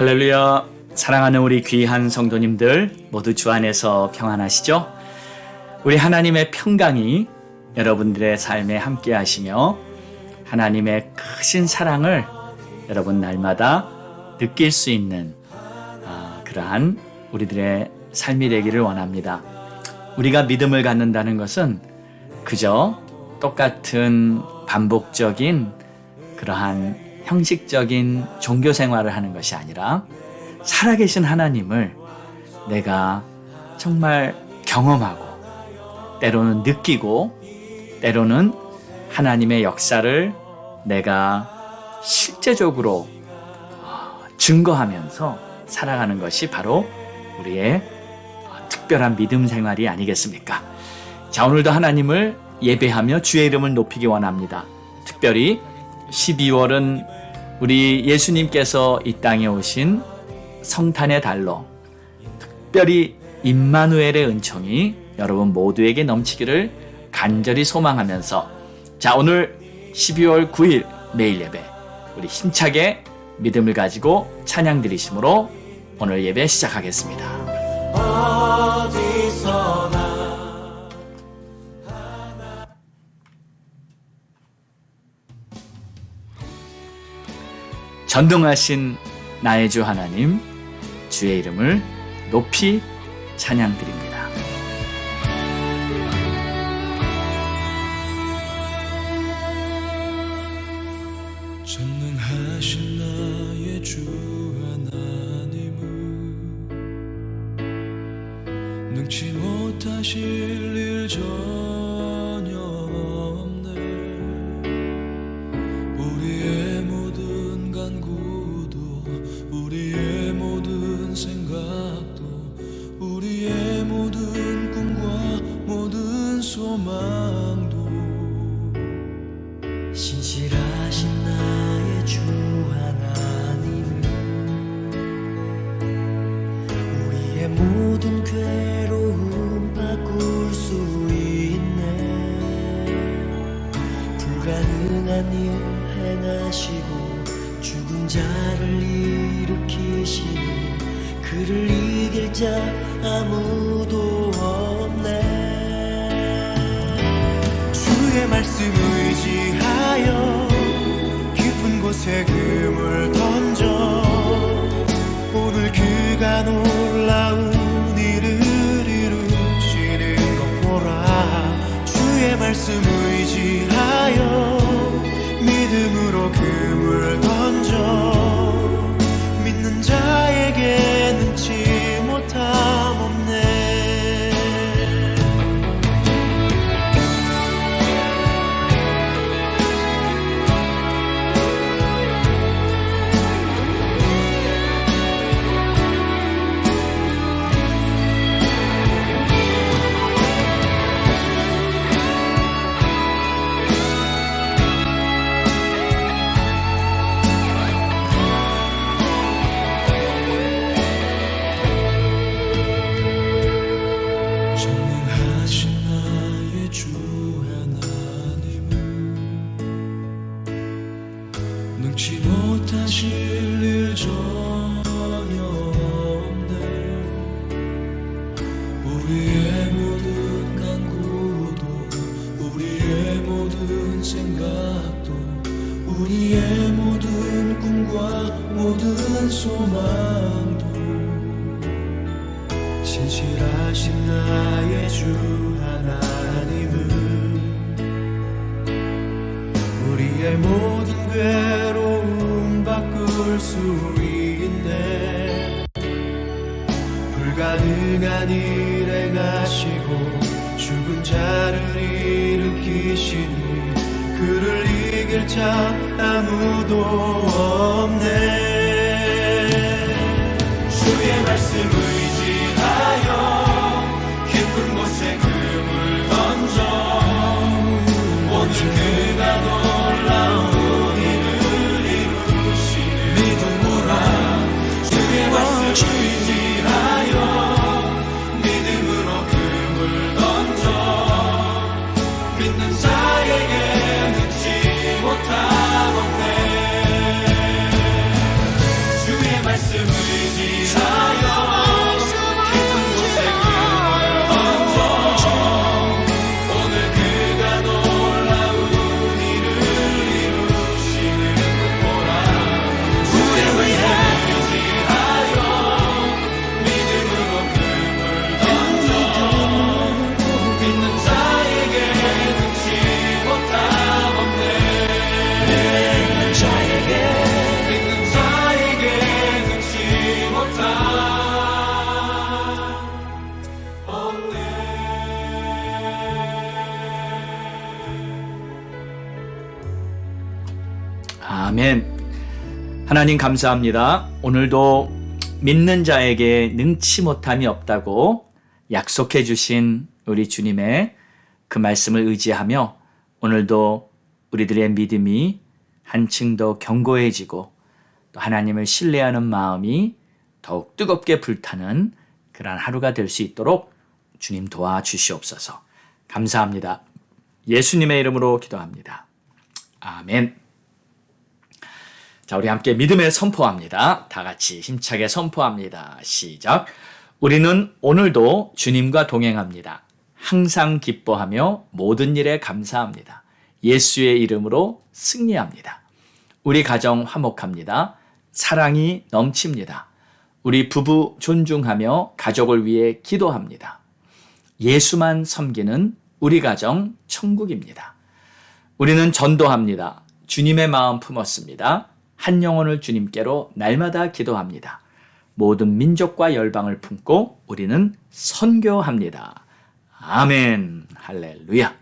할렐루야. 사랑하는 우리 귀한 성도님들 모두 주 안에서 평안하시죠? 우리 하나님의 평강이 여러분들의 삶에 함께 하시며 하나님의 크신 사랑을 여러분 날마다 느낄 수 있는 그러한 우리들의 삶이 되기를 원합니다. 우리가 믿음을 갖는다는 것은 그저 똑같은 반복적인 그러한 형식적인 종교 생활을 하는 것이 아니라 살아계신 하나님을 내가 정말 경험하고 때로는 느끼고 때로는 하나님의 역사를 내가 실제적으로 증거하면서 살아가는 것이 바로 우리의 특별한 믿음 생활이 아니겠습니까? 자, 오늘도 하나님을 예배하며 주의 이름을 높이기 원합니다. 특별히 12월은 우리 예수님께서 이 땅에 오신 성탄의 달로 특별히 임마누엘의 은총이 여러분 모두에게 넘치기를 간절히 소망하면서 자, 오늘 12월 9일 매일 예배 우리 힘차게 믿음을 가지고 찬양 드리심으로 오늘 예배 시작하겠습니다. 어디서나 전능하신 나의 주 하나님, 주의 이름을 높이 찬양드립니다. 전능하신 나의 주 하나님은 능치 못하실 일 전혀 없네. 우리의 모든 간구도 우리의 모든 생각도 우리의 모든 꿈과 모든 소망도 신실하신 나의 주 하나님은 우리의 모든 괴로움 바꿀 수 있네. 불가능한 일 행하시고 죽은 자를 일으키시니 그를 이길 자 아무도 없네. 주의 말씀 의지하여 깊은 곳에 금을 던져 오늘 그가 놀라운 일을 이루시는 것 보라. 주의 말씀 의지하여 믿음으로 금을 던져 믿는 자에게 능치 못함 없네. 능치 못하실 일 전혀 없네. 우리의 모든 간구도 우리의 모든 생각도 우리의 모든 꿈과 모든 소망도 신실하신 나의 주 하나님은 우리의 모든 괴로움 바꿀 수 있네. 불가능한 일 행하시고 죽은 자를 일으키시니 그를 이길 자 아무도 없네. 주의 말씀 의지하여 깊은 곳에 금을 던져 오늘 그가 놀라운 의지하여 믿음으로 금을 던져 믿는 자에게 능치 못함 없네. 아멘. 하나님 감사합니다. 오늘도 믿는 자에게 능치 못함이 없다고 약속해 주신 우리 주님의 그 말씀을 의지하며 오늘도 우리들의 믿음이 한층 더 견고해지고 또 하나님을 신뢰하는 마음이 더욱 뜨겁게 불타는 그러한 하루가 될 수 있도록 주님 도와주시옵소서. 감사합니다. 예수님의 이름으로 기도합니다. 아멘. 자, 우리 함께 믿음을 선포합니다. 다 같이 힘차게 선포합니다. 시작. 우리는 오늘도 주님과 동행합니다. 항상 기뻐하며 모든 일에 감사합니다. 예수의 이름으로 승리합니다. 우리 가정 화목합니다. 사랑이 넘칩니다. 우리 부부 존중하며 가족을 위해 기도합니다. 예수만 섬기는 우리 가정 천국입니다. 우리는 전도합니다. 주님의 마음 품었습니다. 한 영혼을 주님께로 날마다 기도합니다. 모든 민족과 열방을 품고 우리는 선교합니다. 아멘. 할렐루야.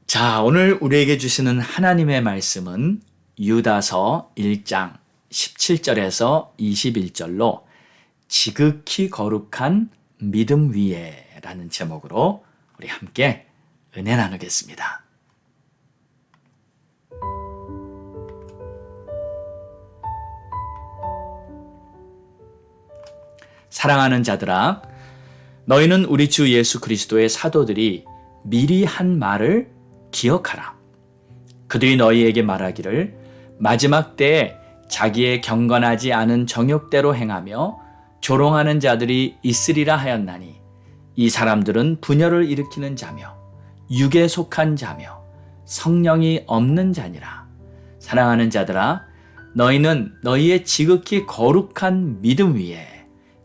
자, 오늘 우리에게 주시는 하나님의 말씀은 유다서 1장 17절에서 21절로 지극히 거룩한 믿음 위에 라는 제목으로 우리 함께 은혜 나누겠습니다. 사랑하는 자들아, 너희는 우리 주 예수 그리스도의 사도들이 미리 한 말을 기억하라. 그들이 너희에게 말하기를 마지막 때에 자기의 경건하지 않은 정욕대로 행하며 조롱하는 자들이 있으리라 하였나니 이 사람들은 분열을 일으키는 자며 육에 속한 자며 성령이 없는 자니라. 사랑하는 자들아, 너희는 너희의 지극히 거룩한 믿음 위에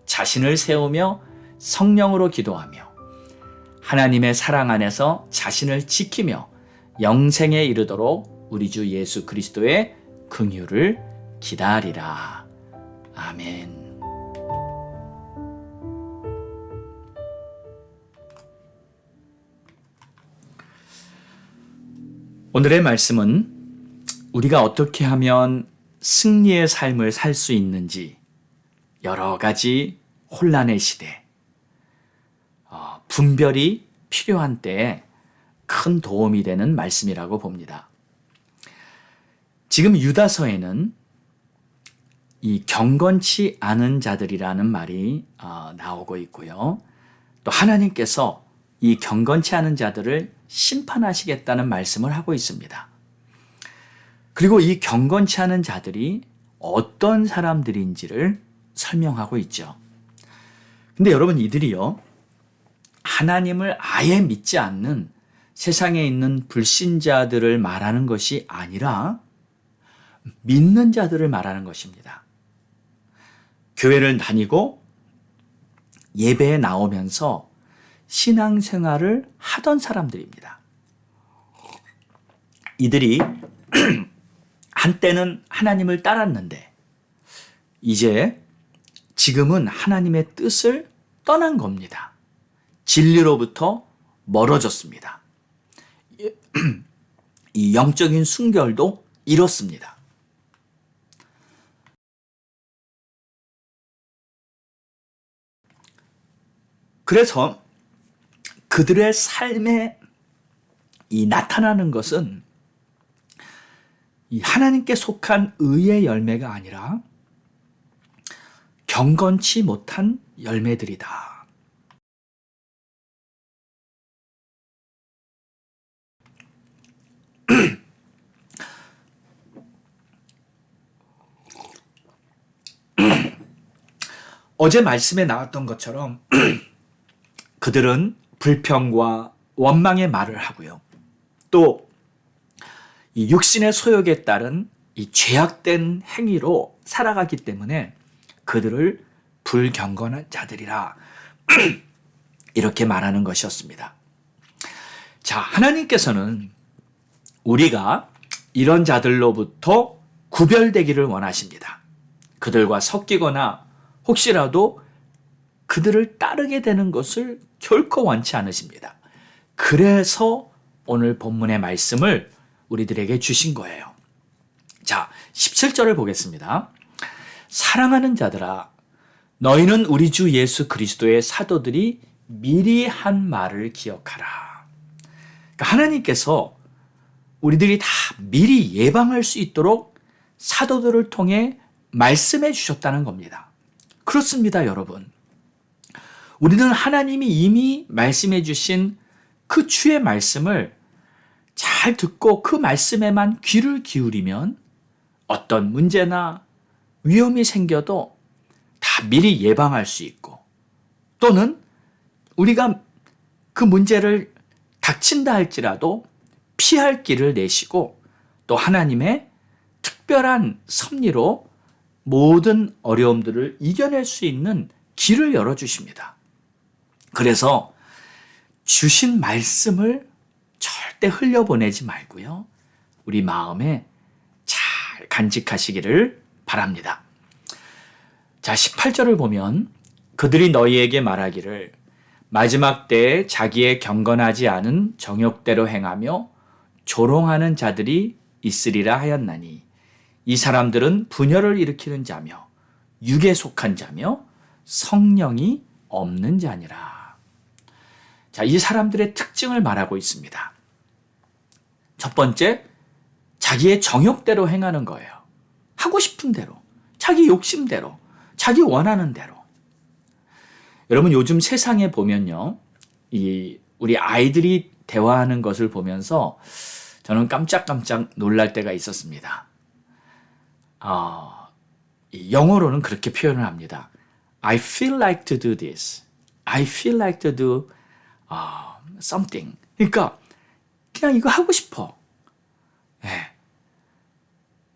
자신을 세우며 성령으로 기도하며 하나님의 사랑 안에서 자신을 지키며 영생에 이르도록 우리 주 예수 그리스도의 긍휼을 기다리라. 아멘. 오늘의 말씀은 우리가 어떻게 하면 승리의 삶을 살 수 있는지 여러 가지 혼란의 시대, 분별이 필요한 때에 큰 도움이 되는 말씀이라고 봅니다. 지금 유다서에는 이 경건치 않은 자들이라는 말이 나오고 있고요. 또 하나님께서 이 경건치 않은 자들을 심판하시겠다는 말씀을 하고 있습니다. 그리고 이 경건치 않은 자들이 어떤 사람들인지를 설명하고 있죠. 근데 여러분, 이들이요, 하나님을 아예 믿지 않는 세상에 있는 불신자들을 말하는 것이 아니라 믿는 자들을 말하는 것입니다. 교회를 다니고 예배에 나오면서 신앙생활을 하던 사람들입니다. 이들이 한때는 하나님을 따랐는데 지금은 하나님의 뜻을 떠난 겁니다. 진리로부터 멀어졌습니다. 이 영적인 순결도 잃었습니다. 그래서 그들의 삶에 나타나는 것은 이 하나님께 속한 의의 열매가 아니라 경건치 못한 열매들이다. 어제 말씀에 나왔던 것처럼 그들은 불평과 원망의 말을 하고요. 또 이 육신의 소욕에 따른 이 죄악된 행위로 살아가기 때문에 그들을 불경건한 자들이라 이렇게 말하는 것이었습니다. 자, 하나님께서는 우리가 이런 자들로부터 구별되기를 원하십니다. 그들과 섞이거나 혹시라도 그들을 따르게 되는 것을 결코 원치 않으십니다. 그래서 오늘 본문의 말씀을 우리들에게 주신 거예요. 자, 17절을 보겠습니다. 사랑하는 자들아, 너희는 우리 주 예수 그리스도의 사도들이 미리 한 말을 기억하라. 그러니까 하나님께서 우리들이 다 미리 예방할 수 있도록 사도들을 통해 말씀해 주셨다는 겁니다. 그렇습니다, 여러분. 우리는 하나님이 이미 말씀해 주신 그 주의 말씀을 잘 듣고 그 말씀에만 귀를 기울이면 어떤 문제나 위험이 생겨도 다 미리 예방할 수 있고, 또는 우리가 그 문제를 닥친다 할지라도 피할 길을 내시고 또 하나님의 특별한 섭리로 모든 어려움들을 이겨낼 수 있는 길을 열어주십니다. 그래서 주신 말씀을 절대 흘려보내지 말고요, 우리 마음에 잘 간직하시기를 바랍니다. 자, 18절을 보면 그들이 너희에게 말하기를 마지막 때에 자기의 경건하지 않은 정욕대로 행하며 조롱하는 자들이 있으리라 하였나니 이 사람들은 분열을 일으키는 자며 육에 속한 자며 성령이 없는 자니라. 자, 이 사람들의 특징을 말하고 있습니다. 첫 번째, 자기의 정욕대로 행하는 거예요. 하고 싶은 대로, 자기 욕심대로, 자기 원하는 대로. 여러분, 요즘 세상에 보면요, 우리 아이들이 대화하는 것을 보면서 저는 깜짝깜짝 놀랄 때가 있었습니다. 영어로는 그렇게 표현을 합니다. I feel like to do this. I feel like to do something. 그러니까 그냥 이거 하고 싶어.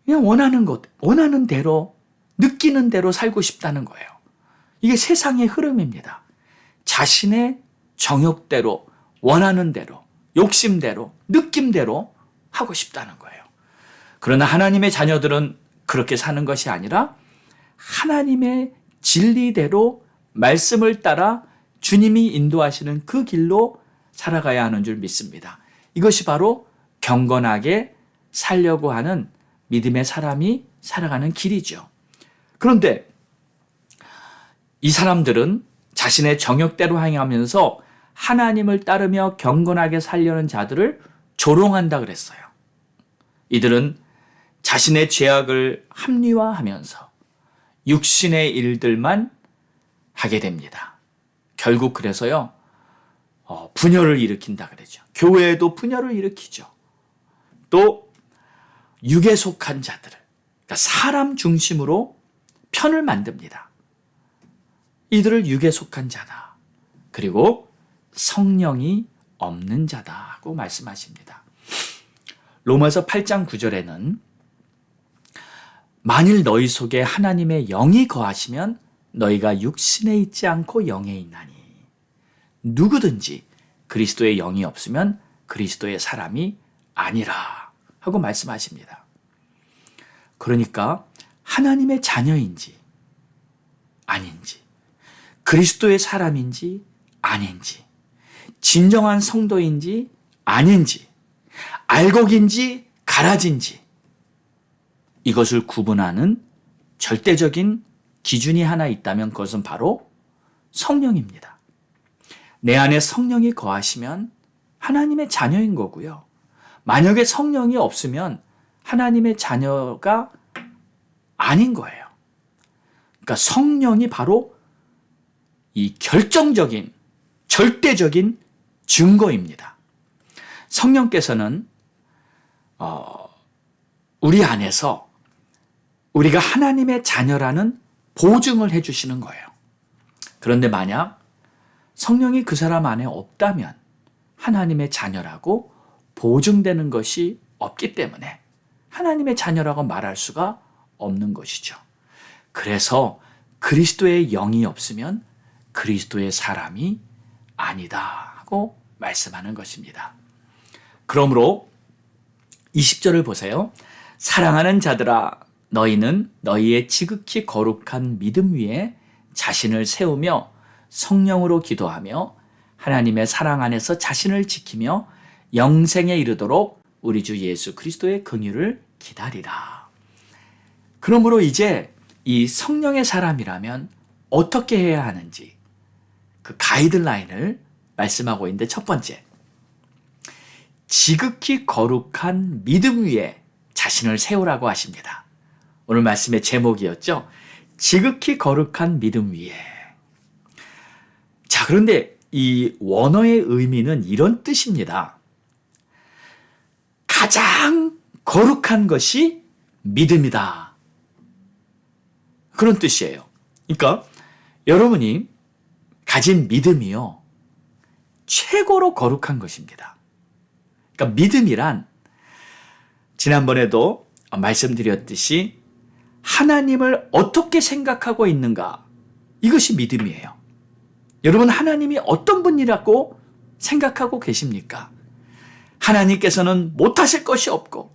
그냥 원하는 것, 원하는 대로, 느끼는 대로 살고 싶다는 거예요. 이게 세상의 흐름입니다. 자신의 정욕대로, 원하는 대로, 욕심대로, 느낌대로 하고 싶다는 거예요. 그러나 하나님의 자녀들은 그렇게 사는 것이 아니라 하나님의 진리대로 말씀을 따라 주님이 인도하시는 그 길로 살아가야 하는 줄 믿습니다. 이것이 바로 경건하게 살려고 하는 믿음의 사람이 살아가는 길이죠. 그런데 이 사람들은 자신의 정욕대로 행하면서 하나님을 따르며 경건하게 살려는 자들을 조롱한다 그랬어요. 이들은 자신의 죄악을 합리화하면서 육신의 일들만 하게 됩니다. 결국 그래서요, 분열을 일으킨다 그러죠. 교회에도 분열을 일으키죠. 또 육에 속한 자들을, 그러니까 사람 중심으로 편을 만듭니다. 이들을 육에 속한 자다. 그리고 성령이 없는 자다고 말씀하십니다. 로마서 8장 9절에는 만일 너희 속에 하나님의 영이 거하시면 너희가 육신에 있지 않고 영에 있나니 누구든지 그리스도의 영이 없으면 그리스도의 사람이 아니라 하고 말씀하십니다. 그러니까 하나님의 자녀인지 아닌지, 그리스도의 사람인지 아닌지, 진정한 성도인지 아닌지, 알곡인지 가라지인지, 이것을 구분하는 절대적인 기준이 하나 있다면 그것은 바로 성령입니다. 내 안에 성령이 거하시면 하나님의 자녀인 거고요. 만약에 성령이 없으면 하나님의 자녀가 아닌 거예요. 그러니까 성령이 바로 이 결정적인, 절대적인 증거입니다. 성령께서는 우리 안에서 우리가 하나님의 자녀라는 보증을 해주시는 거예요. 그런데 만약 성령이 그 사람 안에 없다면 하나님의 자녀라고 보증되는 것이 없기 때문에 하나님의 자녀라고 말할 수가 없는 것이죠. 그래서 그리스도의 영이 없으면 그리스도의 사람이 아니다 하고 말씀하는 것입니다. 그러므로 20절을 보세요. 사랑하는 자들아, 너희는 너희의 지극히 거룩한 믿음 위에 자신을 세우며 성령으로 기도하며 하나님의 사랑 안에서 자신을 지키며 영생에 이르도록 우리 주 예수 그리스도의 긍휼을 기다리라. 그러므로 이제 이 성령의 사람이라면 어떻게 해야 하는지 그 가이드라인을 말씀하고 있는데, 첫 번째, 지극히 거룩한 믿음 위에 자신을 세우라고 하십니다. 오늘 말씀의 제목이었죠. 지극히 거룩한 믿음 위에. 자, 그런데 이 원어의 의미는 이런 뜻입니다. 가장 거룩한 것이 믿음이다. 그런 뜻이에요. 그러니까 여러분이 가진 믿음이요, 최고로 거룩한 것입니다. 그러니까 믿음이란 지난번에도 말씀드렸듯이 하나님을 어떻게 생각하고 있는가, 이것이 믿음이에요. 여러분, 하나님이 어떤 분이라고 생각하고 계십니까? 하나님께서는 못하실 것이 없고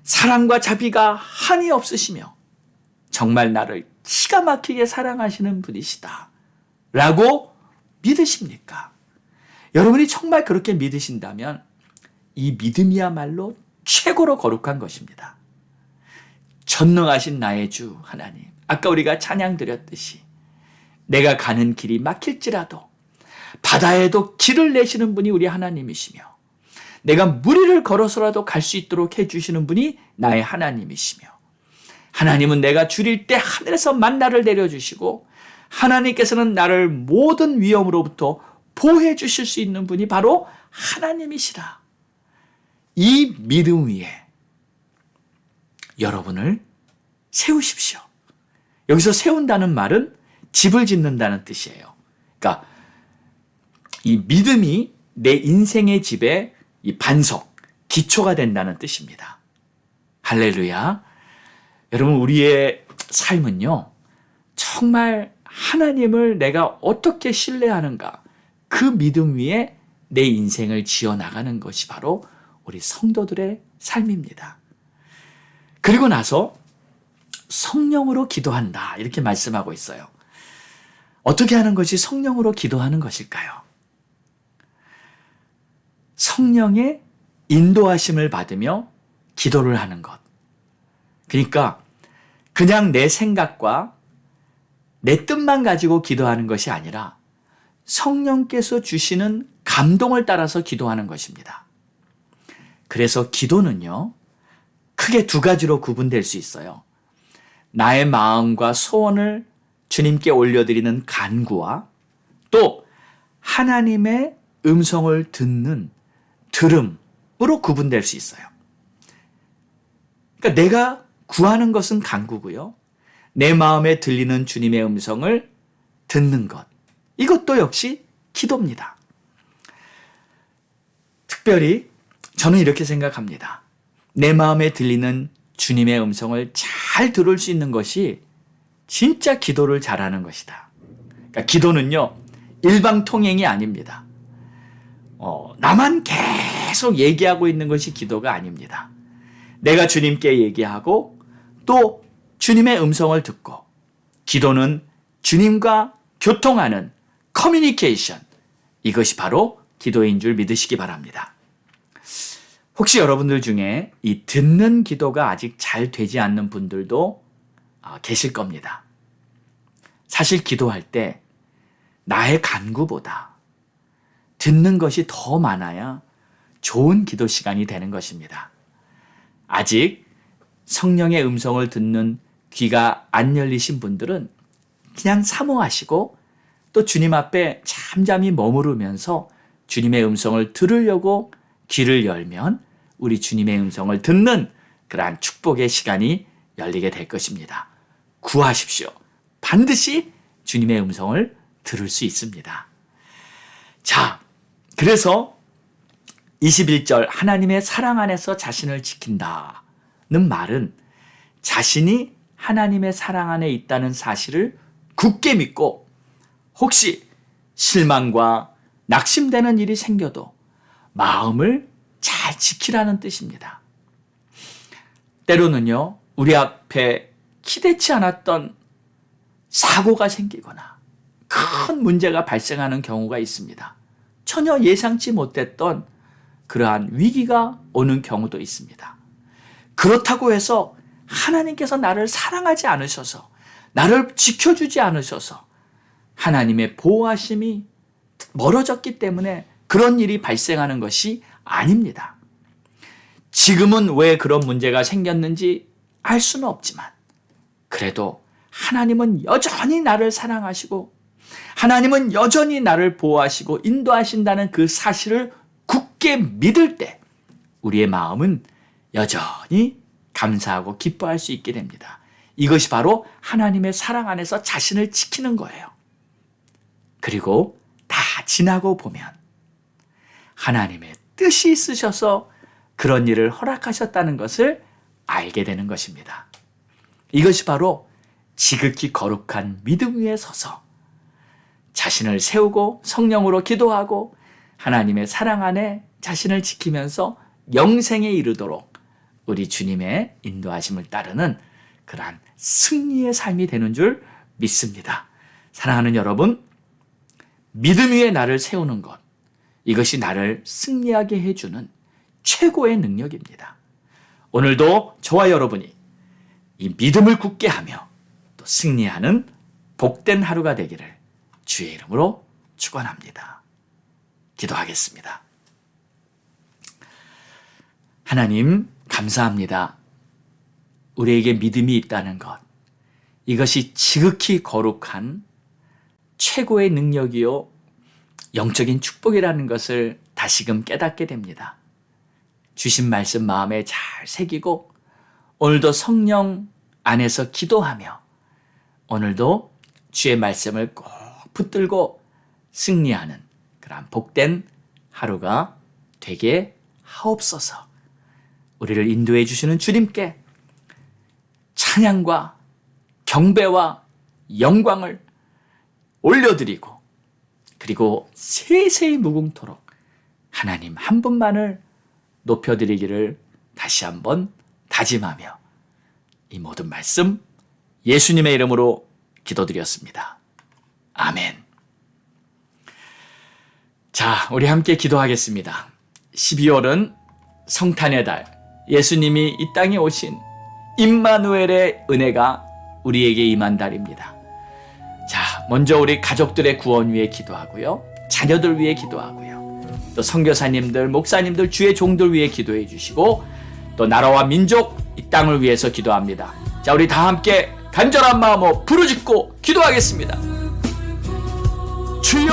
사랑과 자비가 한이 없으시며 정말 나를 기가 막히게 사랑하시는 분이시다 라고 믿으십니까? 여러분이 정말 그렇게 믿으신다면 이 믿음이야말로 최고로 거룩한 것입니다. 전능하신 나의 주 하나님, 아까 우리가 찬양 드렸듯이 내가 가는 길이 막힐지라도 바다에도 길을 내시는 분이 우리 하나님이시며, 내가 물 위를 걸어서라도 갈 수 있도록 해주시는 분이 나의 하나님이시며, 하나님은 내가 줄일 때 하늘에서 만나를 내려주시고, 하나님께서는 나를 모든 위험으로부터 보호해 주실 수 있는 분이 바로 하나님이시라. 이 믿음 위에 여러분을 세우십시오. 여기서 세운다는 말은 집을 짓는다는 뜻이에요. 그러니까 이 믿음이 내 인생의 집의 이 반석, 기초가 된다는 뜻입니다. 할렐루야. 여러분, 우리의 삶은요, 정말 하나님을 내가 어떻게 신뢰하는가, 그 믿음 위에 내 인생을 지어나가는 것이 바로 우리 성도들의 삶입니다. 그리고 나서 성령으로 기도한다, 이렇게 말씀하고 있어요. 어떻게 하는 것이 성령으로 기도하는 것일까요? 성령의 인도하심을 받으며 기도를 하는 것. 그러니까 그냥 내 생각과 내 뜻만 가지고 기도하는 것이 아니라 성령께서 주시는 감동을 따라서 기도하는 것입니다. 그래서 기도는요, 크게 두 가지로 구분될 수 있어요. 나의 마음과 소원을 주님께 올려드리는 간구와 또 하나님의 음성을 듣는 들음으로 구분될 수 있어요. 그러니까 내가 구하는 것은 간구고요, 내 마음에 들리는 주님의 음성을 듣는 것, 이것도 역시 기도입니다. 특별히 저는 이렇게 생각합니다. 내 마음에 들리는 주님의 음성을 잘 들을 수 있는 것이 진짜 기도를 잘하는 것이다. 그러니까 기도는요, 일방통행이 아닙니다. 나만 계속 얘기하고 있는 것이 기도가 아닙니다. 내가 주님께 얘기하고 또 주님의 음성을 듣고, 기도는 주님과 교통하는 커뮤니케이션, 이것이 바로 기도인 줄 믿으시기 바랍니다. 혹시 여러분들 중에 이 듣는 기도가 아직 잘 되지 않는 분들도 계실 겁니다. 사실 기도할 때 나의 간구보다 듣는 것이 더 많아야 좋은 기도 시간이 되는 것입니다. 아직 성령의 음성을 듣는 귀가 안 열리신 분들은 그냥 사모하시고 또 주님 앞에 잠잠히 머무르면서 주님의 음성을 들으려고 귀를 열면 우리 주님의 음성을 듣는 그러한 축복의 시간이 열리게 될 것입니다. 구하십시오. 반드시 주님의 음성을 들을 수 있습니다. 자, 그래서 21절 하나님의 사랑 안에서 자신을 지킨다는 말은 자신이 하나님의 사랑 안에 있다는 사실을 굳게 믿고 혹시 실망과 낙심되는 일이 생겨도 마음을 잘 지키라는 뜻입니다. 때로는요, 우리 앞에 기대치 않았던 사고가 생기거나 큰 문제가 발생하는 경우가 있습니다. 전혀 예상치 못했던 그러한 위기가 오는 경우도 있습니다. 그렇다고 해서 하나님께서 나를 사랑하지 않으셔서, 나를 지켜주지 않으셔서 하나님의 보호하심이 멀어졌기 때문에 그런 일이 발생하는 것이 아닙니다. 지금은 왜 그런 문제가 생겼는지 알 수는 없지만, 그래도 하나님은 여전히 나를 사랑하시고 하나님은 여전히 나를 보호하시고 인도하신다는 그 사실을 굳게 믿을 때 우리의 마음은 여전히 감사하고 기뻐할 수 있게 됩니다. 이것이 바로 하나님의 사랑 안에서 자신을 지키는 거예요. 그리고 다 지나고 보면 하나님의 뜻이 있으셔서 그런 일을 허락하셨다는 것을 알게 되는 것입니다. 이것이 바로 지극히 거룩한 믿음 위에 서서 자신을 세우고 성령으로 기도하고 하나님의 사랑 안에 자신을 지키면서 영생에 이르도록 우리 주님의 인도하심을 따르는 그러한 승리의 삶이 되는 줄 믿습니다. 사랑하는 여러분, 믿음 위에 나를 세우는 것, 이것이 나를 승리하게 해주는 최고의 능력입니다. 오늘도 저와 여러분이 이 믿음을 굳게 하며 또 승리하는 복된 하루가 되기를 주의 이름으로 축원합니다. 기도하겠습니다. 하나님, 감사합니다. 우리에게 믿음이 있다는 것, 이것이 지극히 거룩한 최고의 능력이요 영적인 축복이라는 것을 다시금 깨닫게 됩니다. 주신 말씀 마음에 잘 새기고 오늘도 성령 안에서 기도하며 오늘도 주의 말씀을 꼭 붙들고 승리하는 그런 복된 하루가 되게 하옵소서. 우리를 인도해 주시는 주님께 찬양과 경배와 영광을 올려드리고 그리고 세세히 무궁토록 하나님 한 분만을 높여드리기를 다시 한번 다짐하며 이 모든 말씀 예수님의 이름으로 기도드렸습니다. 아멘. 자, 우리 함께 기도하겠습니다. 12월은 성탄의 달, 예수님이 이 땅에 오신 임마누엘의 은혜가 우리에게 임한 달입니다. 자, 먼저 우리 가족들의 구원 위해 기도하고요. 자녀들 위해 기도하고요. 또 선교사님들, 목사님들, 주의 종들 위해 기도해 주시고 또 나라와 민족, 이 땅을 위해서 기도합니다. 자, 우리 다 함께 간절한 마음으로 부르짖고 기도하겠습니다. 주여!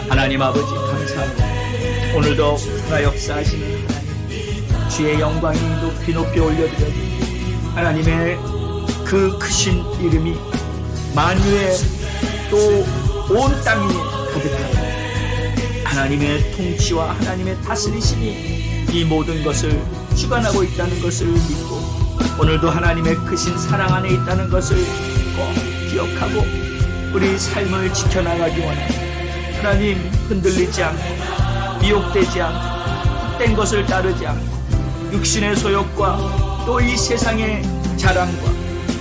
하나님 아버지 감사합니다. 오늘도 살아 역사하시는 하나님, 주의 영광이 높이 높이 올려드려집니다. 하나님의 그 크신 이름이 만유에 또 온 땅이 가득하고 하나님의 통치와 하나님의 다스리심이 이 모든 것을 주관하고 있다는 것을 믿고 오늘도 하나님의 크신 사랑 안에 있다는 것을 꼭 기억하고 우리 삶을 지켜나가기 원합니다. 하나님, 흔들리지 않고 미혹되지 않고 헛된 것을 따르지 않고 육신의 소욕과 또 이 세상의 자랑과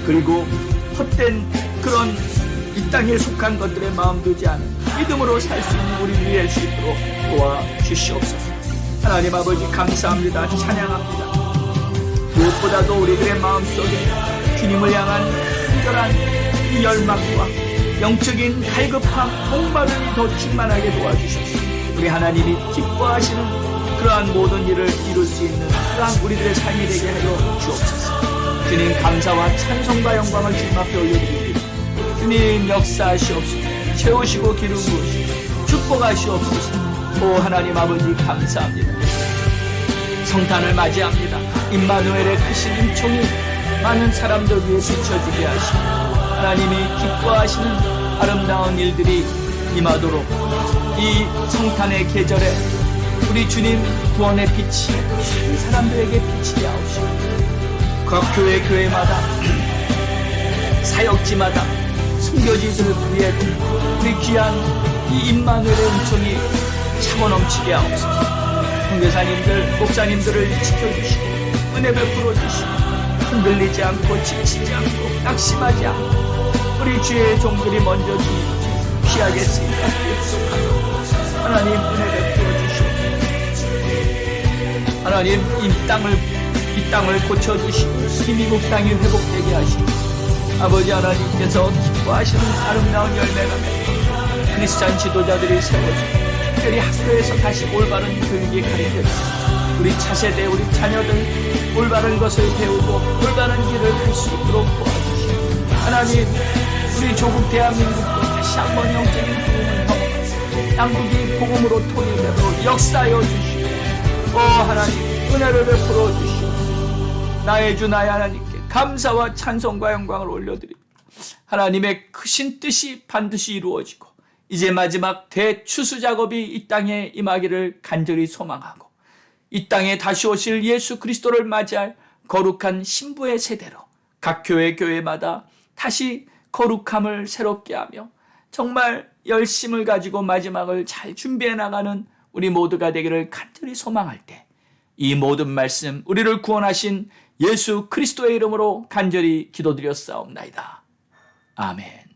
그리고 헛된 그런 이 땅에 속한 것들에 마음 두지 않은 믿음으로 살 수 있는 우리 위할 수 있도록 도와주시옵소서. 하나님 아버지 감사합니다. 찬양합니다. 무엇보다도 우리들의 마음속에 주님을 향한 간절한 이 열망과 영적인 갈급함, 목마름이 더 충만하게 도와주셔서 우리 하나님이 기뻐하시는 그러한 모든 일을 이룰 수 있는 그러한 우리들의 삶이 되게 하여 주옵소서. 주님 감사와 찬송과 영광을 주님 앞에 올려드립니다. 주님 역사하시옵소서. 채우시고 기름 부으시고 축복하시옵소서. 오 하나님 아버지 감사합니다. 성탄을 맞이합니다. 임마누엘의 크신 임총이 많은 사람들 위해 비춰지게 하시고 하나님이 기뻐하시는 아름다운 일들이 임하도록 이 성탄의 계절에 우리 주님 구원의 빛이 많은 사람들에게 비치게 하옵시고 각 교회마다 사역지마다 순교지들을 위해 우리 귀한 이 임마누엘의 은총이 차고 넘치게 하옵소서. 선교사님들, 목사님들을 지켜주시고 은혜 베풀어 주시고 흔들리지 않고 지치지 않고 낙심하지 않고 우리 주의 종들이 먼저 주님 귀하겠습니다. 하나님 은혜 베풀어 주시옵소서. 하나님 이 땅을 고쳐주시고 이 미국 땅이 회복되게 하시고 아버지 하나님께서 기뻐하시는 아름다운 열매가 맺고 크리스찬 지도자들이 세워지고 특별히 학교에서 다시 올바른 교육이 가르쳐지고 우리 차세대 우리 자녀들 올바른 것을 배우고 올바른 길을 갈 수 있도록 도와주시고 하나님 우리 조국 대한민국도 다시 한번 영적인 복음을 경험하고 양국이 복음으로 통일되도록 역사하여 주시고 하나님 은혜를 베풀어 주시옵소서. 나의 주 나의 하나님께 감사와 찬송과 영광을 올려드립니다. 하나님의 크신 뜻이 반드시 이루어지고 이제 마지막 대추수 작업이 이 땅에 임하기를 간절히 소망하고 이 땅에 다시 오실 예수 그리스도를 맞이할 거룩한 신부의 세대로 각 교회마다 다시 거룩함을 새롭게 하며 정말 열심을 가지고 마지막을 잘 준비해 나가는 우리 모두가 되기를 간절히 소망할 때 이 모든 말씀 우리를 구원하신 예수 그리스도의 이름으로 간절히 기도드렸사옵나이다. 아멘.